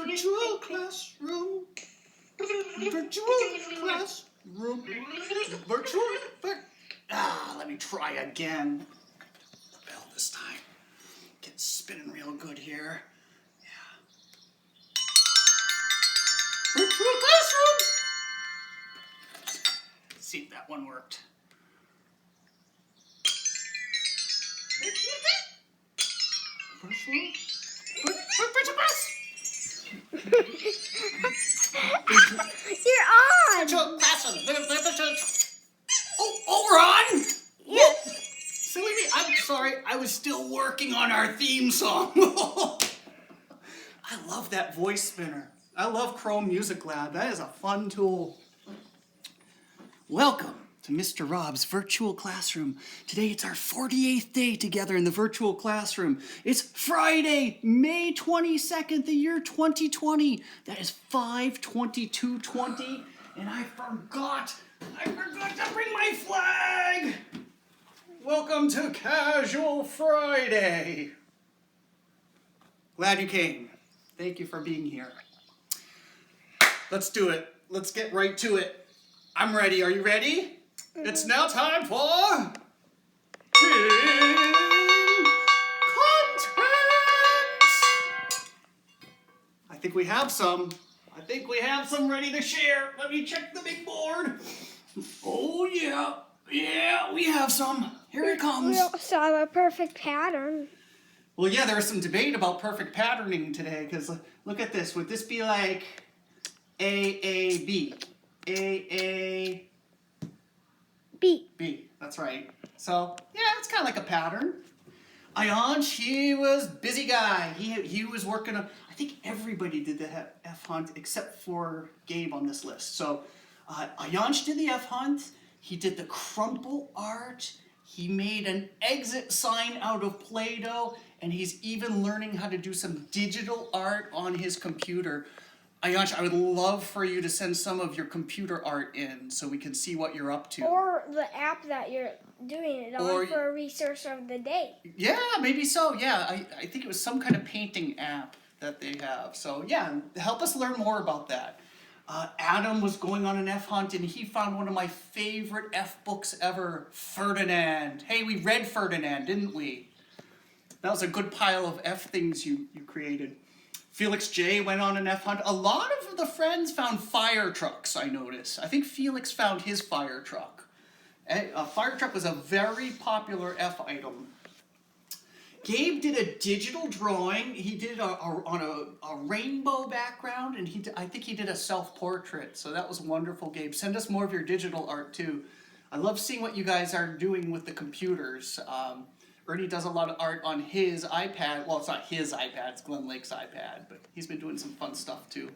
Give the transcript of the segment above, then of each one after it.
Virtual classroom. Virtual classroom. Virtual. Let me try again. The bell this time. Get spinning real good here. Yeah. Virtual classroom. Let's see if that one worked. Virtual. Virtual class. You're on! Virtual classroom. Oh, we're on? Yes. Silly me. I'm sorry. I was still working on our theme song. I love that voice spinner. I love Chrome Music Lab. That is a fun tool. Welcome to Mr. Rob's Virtual Classroom. Today it's our 48th day together in the virtual classroom. It's Friday, May 22nd, the year 2020. That is 5/22/20, and I forgot to bring my flag. Welcome to Casual Friday. Glad you came. Thank you for being here. Let's do it. Let's get right to it. I'm ready. Are you ready? It's now time for Team Content. I think we have some ready to share. Let me check the big board. Oh yeah, we have some. Here it comes. We also have a perfect pattern. Well, yeah, there was some debate about perfect patterning today, because look at this. Would this be like AAB? AAB. B. That's right. So, yeah, it's kind of like a pattern. Ayanch, he was busy guy. He was working on, I think everybody did the F hunt except for Gabe on this list. So, Ayanch did the F hunt. He did the crumple art. He made an exit sign out of Play-Doh, and he's even learning how to do some digital art on his computer. Ayanch, I would love for you to send some of your computer art in so we can see what you're up to. Or the app that you're doing it on for a resource of the day. Yeah, maybe so. Yeah, I think it was some kind of painting app that they have. So yeah, help us learn more about that. Adam was going on an F hunt, and he found one of my favorite F books ever, Ferdinand. Hey, we read Ferdinand, didn't we? That was a good pile of F things you created. Felix J went on an F hunt. A lot of the friends found fire trucks, I noticed. I think Felix found his fire truck. A fire truck was a very popular F item. Gabe did a digital drawing. He did it on a rainbow background, and I think he did a self-portrait. So that was wonderful, Gabe. Send us more of your digital art, too. I love seeing what you guys are doing with the computers. Ernie does a lot of art on his iPad. Well, it's not his iPad, it's Glen Lake's iPad, but he's been doing some fun stuff too.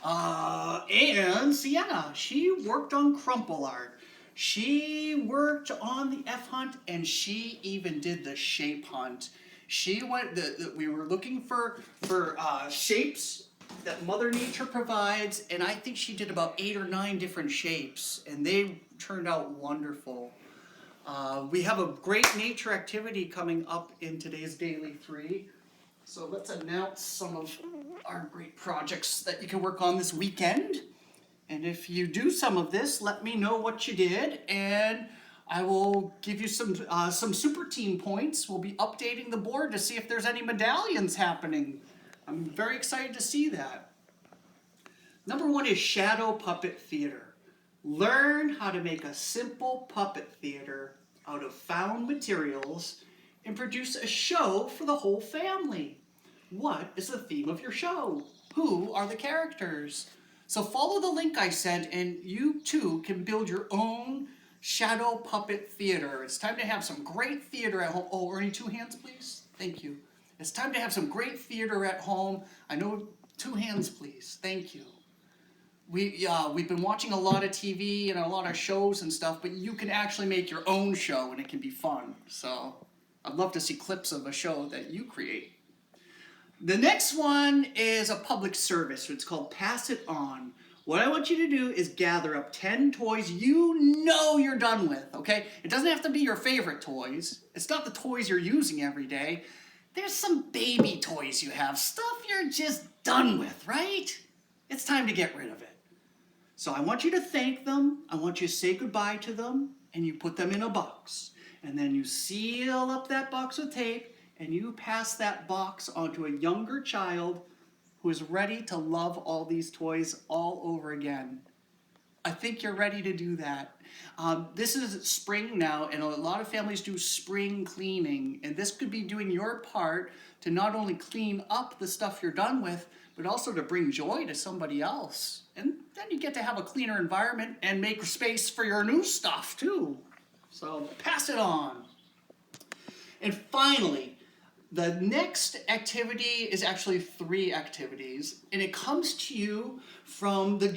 And Sienna, she worked on crumple art. She worked on the F hunt, and she even did the shape hunt. She went, we were looking for shapes that Mother Nature provides, and I think she did about 8 or 9 different shapes, and they turned out wonderful. We have a great nature activity coming up in today's Daily 3. So let's announce some of our great projects that you can work on this weekend. And if you do some of this, let me know what you did, and I will give you some super team points. We'll be updating the board to see if there's any medallions happening. I'm very excited to see that. Number 1 is Shadow Puppet Theater. Learn how to make a simple puppet theater out of found materials and produce a show for the whole family. What is the theme of your show? Who are the characters? So follow the link I sent, and you too can build your own shadow puppet theater. It's time to have some great theater at home. Oh, Ernie, 2 hands, please. Thank you. It's time to have some great theater at home. I know, 2 hands, please. Thank you. We've been watching a lot of TV and a lot of shows and stuff, but you can actually make your own show, and it can be fun. So I'd love to see clips of a show that you create. The next one is a public service. It's called Pass It On. What I want you to do is gather up 10 toys you know you're done with, okay? It doesn't have to be your favorite toys. It's not the toys you're using every day. there's some baby toys you have, stuff you're just done with, right? It's time to get rid of it. So I want you to thank them, I want you to say goodbye to them, and you put them in a box. And then you seal up that box with tape, and you pass that box on to a younger child who is ready to love all these toys all over again. I think you're ready to do that. This is spring now, and a lot of families do spring cleaning, and this could be doing your part to not only clean up the stuff you're done with, but also to bring joy to somebody else. And then you get to have a cleaner environment and make space for your new stuff too. So pass it on. And finally, the next activity is actually 3 activities, and it comes to you from the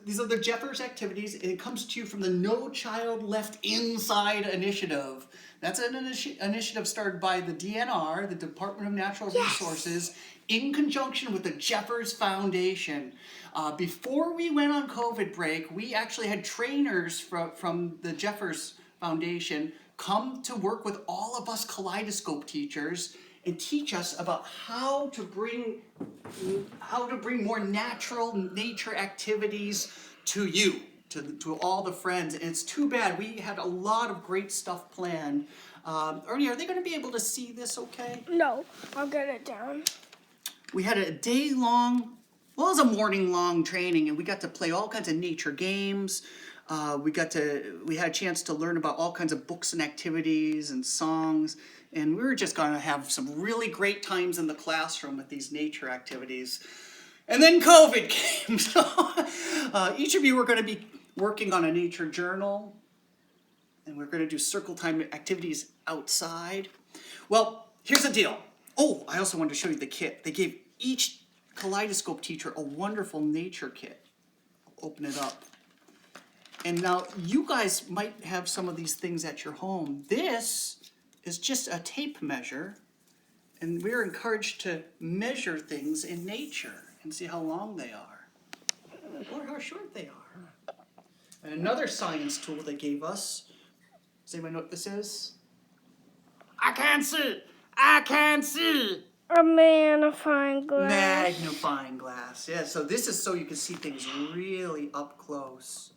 these are the Jeffers activities, and it comes to you from the No Child Left Inside initiative. That's an initiative started by the DNR, the Department of Natural Resources, in conjunction with the Jeffers Foundation. Before we went on COVID break, we actually had trainers from the Jeffers Foundation come to work with all of us Kaleidoscope teachers and teach us about how to bring more natural nature activities to you, to all the friends. And it's too bad, we had a lot of great stuff planned. Ernie, are they going to be able to see this okay? No, I'll get it down. We had a day-long, well, it was a morning-long training, and we got to play all kinds of nature games. We had a chance to learn about all kinds of books and activities and songs, and we were just going to have some really great times in the classroom with these nature activities. And then COVID came, so each of you were going to be working on a nature journal, and we're going to do circle time activities outside. Well, here's the deal. Oh, I also wanted to show you the kit. They gave each Kaleidoscope teacher a wonderful nature kit. I'll open it up. And now you guys might have some of these things at your home. This is just a tape measure, and we're encouraged to measure things in nature and see how long they are or how short they are. And another science tool they gave us. Does anybody know what this is? I can't see! I can't see! A magnifying glass. Magnifying glass, yeah. So this is so you can see things really up close.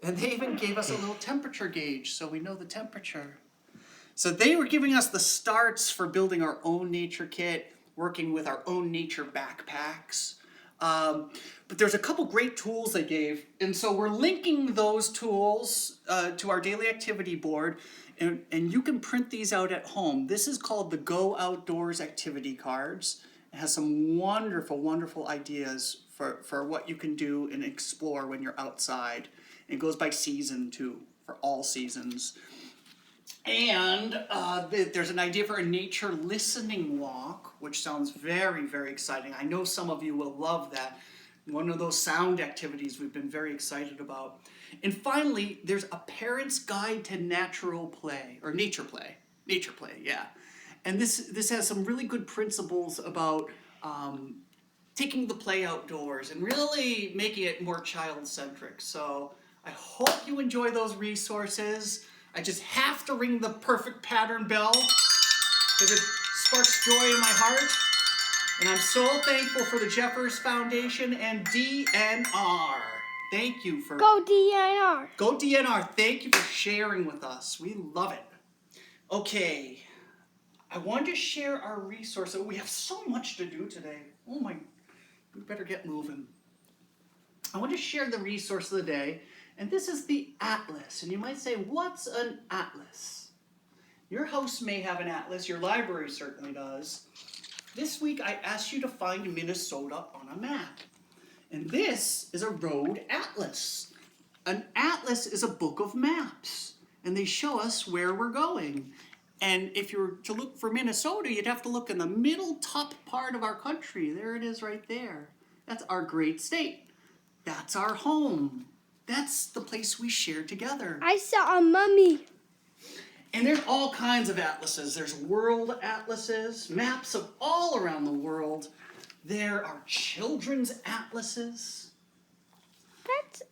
And they even gave us a little temperature gauge so we know the temperature. So they were giving us the starts for building our own nature kit, working with our own nature backpacks. But there's a couple great tools they gave. And so we're linking those tools to our daily activity board. And you can print these out at home. This is called the Go Outdoors activity cards. It has some wonderful, wonderful ideas for what you can do and explore when you're outside. It goes by season too, for all seasons. And there's an idea for a nature listening walk, which sounds very, very exciting. I know some of you will love that. One of those sound activities we've been very excited about. And finally, there's a parent's guide to natural play, or nature play. Nature play, yeah. And this has some really good principles about taking the play outdoors and really making it more child-centric. So I hope you enjoy those resources. I just have to ring the perfect pattern bell because it sparks joy in my heart. And I'm so thankful for the Jeffers Foundation and DNR. Thank you for... Go DNR. Go DNR. Thank you for sharing with us. We love it. Okay. I wanted to share our resources. We have so much to do today. Oh my... We better get moving. I want to share the resource of the day. And this is the atlas. And you might say, what's an atlas? Your house may have an atlas. Your library certainly does. This week, I asked you to find Minnesota on a map. And this is a road atlas. An atlas is a book of maps. And they show us where we're going. And if you were to look for Minnesota, you'd have to look in the middle top part of our country. There it is right there. That's our great state. That's our home. That's the place we share together. I saw a mummy. And there's all kinds of atlases. There's world atlases, maps of all around the world. There are children's atlases.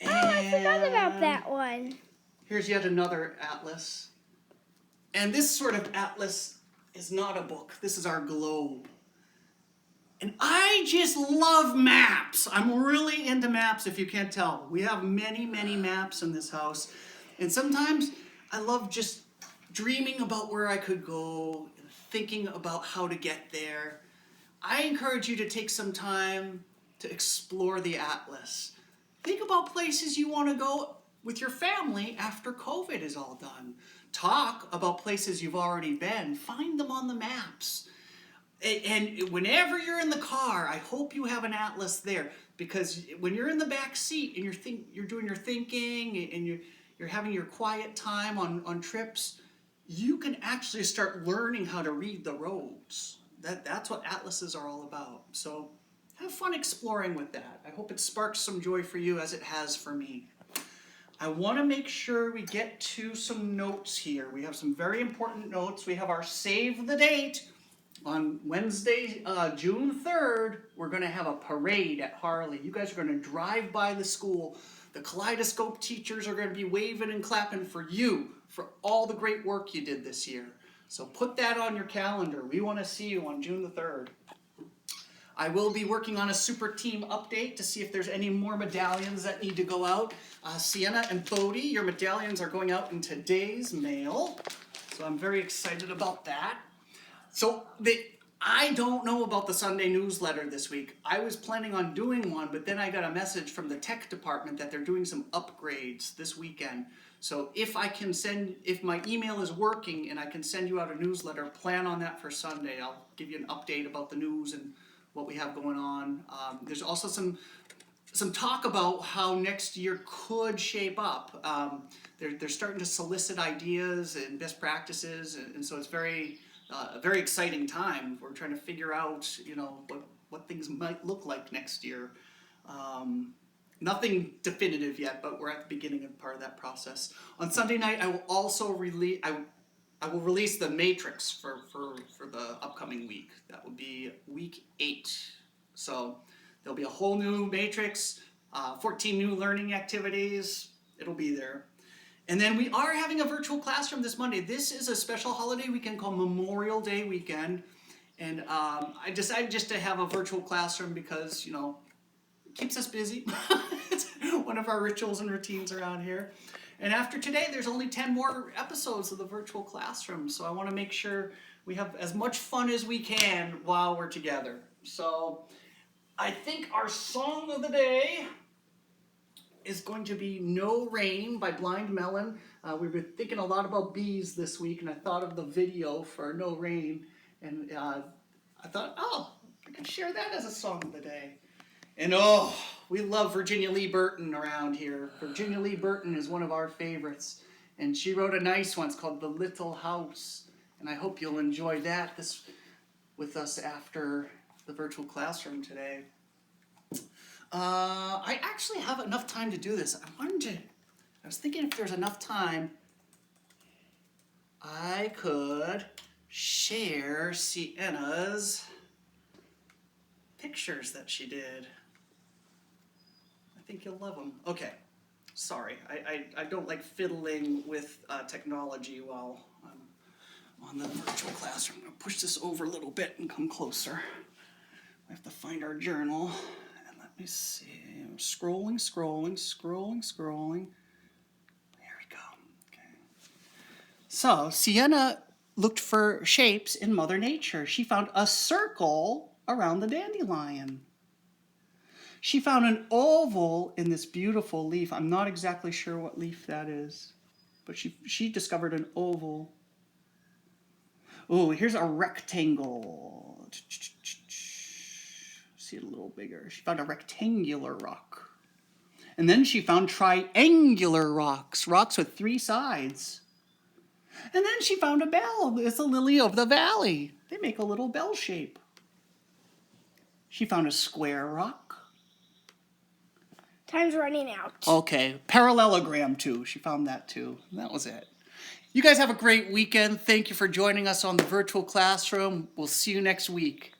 I forgot about that one. Here's yet another atlas. And this sort of atlas is not a book. This is our globe. And I just love maps. I'm really into maps, if you can't tell. We have many, many maps in this house. And sometimes I love just dreaming about where I could go, thinking about how to get there. I encourage you to take some time to explore the atlas. Think about places you want to go with your family after COVID is all done. Talk about places you've already been. Find them on the maps. And whenever you're in the car, I hope you have an atlas there, because when you're in the back seat and you're doing your thinking and you're having your quiet time on trips, you can actually start learning how to read the roads. That's what atlases are all about. So have fun exploring with that. I hope it sparks some joy for you as it has for me. I want to make sure we get to some notes here. We have some very important notes. We have our save the date. On Wednesday, June 3rd, we're going to have a parade at Harley. You guys are going to drive by the school. The Kaleidoscope teachers are going to be waving and clapping for you, for all the great work you did this year. So put that on your calendar. We want to see you on June the 3rd. I will be working on a super team update to see if there's any more medallions that need to go out. Sienna and Bodie, your medallions are going out in today's mail. So I'm very excited about that. So I don't know about the Sunday newsletter this week. I was planning on doing one, but then I got a message from the tech department that they're doing some upgrades this weekend. So if my email is working and I can send you out a newsletter, plan on that for Sunday. I'll give you an update about the news and what we have going on. There's also some talk about how next year could shape up. They're starting to solicit ideas and best practices, and so it's a very exciting time. We're trying to figure out, what things might look like next year. Nothing definitive yet, but we're at the beginning of part of that process. On Sunday night, I will also release. I will release the matrix for the upcoming week. That will be week 8. So there'll be a whole new matrix, 14 new learning activities. It'll be there. And then we are having a virtual classroom this Monday. This is a special holiday weekend called Memorial Day weekend. And I decided just to have a virtual classroom because, it keeps us busy. It's one of our rituals and routines around here. And after today, there's only 10 more episodes of the virtual classroom. So I want to make sure we have as much fun as we can while we're together. So I think our song of the day is going to be No Rain by Blind Melon. We've been thinking a lot about bees this week, and I thought of the video for No Rain, and I thought, I can share that as a song of the day. And we love Virginia Lee Burton around here. Virginia Lee Burton is one of our favorites, and she wrote a nice one. It's called The Little House, and I hope you'll enjoy that with us after the virtual classroom today. I actually have enough time to do this. I was thinking if there's enough time, I could share Sienna's pictures that she did. I think you'll love them. Okay, sorry. I don't like fiddling with technology while I'm on the virtual classroom. I'm going to push this over a little bit and come closer. We have to find our journal. Let me see. I'm scrolling. There we go. Okay. So, Sienna looked for shapes in Mother Nature. She found a circle around the dandelion. She found an oval in this beautiful leaf. I'm not exactly sure what leaf that is, but she discovered an oval. Oh, here's a rectangle. See it a little bigger. She found a rectangular rock. And then she found triangular rocks with 3 sides. And then she found a bell. It's a lily of the valley. They make a little bell shape. She found a square rock. Time's running out. Okay, parallelogram too. She found that too. That was it. You guys have a great weekend. Thank you for joining us on the virtual classroom. We'll see you next week.